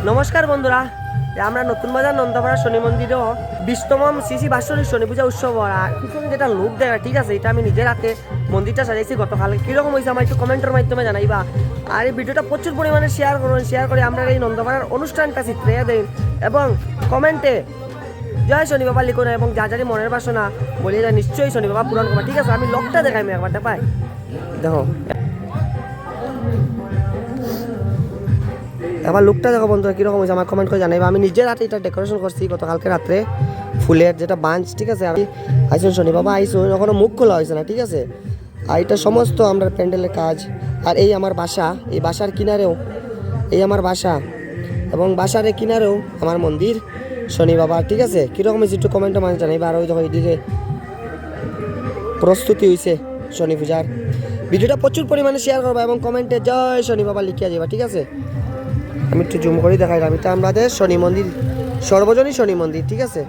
নমস্কার বন্ধুরা, আমরা নতুন বাজার নন্দপাড়া শনি মন্দিরেও 20তম শ্রী বাৎসরিক শনি পূজা উৎসব আর পিছনে যেটা লোক দেখা, ঠিক আছে, এটা আমি নিজের হাতে মন্দিরটা সাজাইছি গতকাল। কীরকম হয়েছে আমার একটু কমেন্টের মাধ্যমে জানাইবা। আর এই ভিডিওটা প্রচুর পরিমাণে শেয়ার করুন, শেয়ার করে আমরা এই নন্দপাড়ার অনুষ্ঠানটা চিত্রে দিন এবং কমেন্টে জয় শনি বাবা লিখুন এবং যা যারি মনের বাসনা বলিয়ে যায় নিশ্চয়ই শনি বাবা পূরণ করবা। ঠিক আছে, আমি লোকটা দেখাই একবার দেখাই দেখো, এবার লুকটা দেখো বন্ধুরা কীরকম হয়েছে আমার কমেন্ট করে জানাইবা। আমি নিজের হাতে এটা ডেকোরেশন করছি গতকালকে রাত্রে, ফুলের যেটা বাঞ্চ, ঠিক আছে। আমি আইসুন শনি বাবা আইসুন, এখনো মুখ খোলা হয়েছে না, ঠিক আছে। আর এটা সমস্ত আমরা প্যান্ডেলের কাজ। আর এই আমার বাসা, এই বাসার কিনারেও এই আমার বাসা এবং বাসার কিনারেও আমার মন্দির শনি বাবা, ঠিক আছে। কীরকম হয়েছে একটু কমেন্টে মানে জানাইবা। আর ওই দেখো এইদিকে প্রস্তুতি হয়েছে শনি পূজার। ভিডিওটা প্রচুর পরিমাণে শেয়ার করবা এবং কমেন্টে জয় শনি বাবা লিখিয়া যাবা, ঠিক আছে। আমি একটু জুম করে দেখাইলাম, এটা আমাদের শনি মন্দির, সর্বজনীন শনি মন্দির, ঠিক আছে।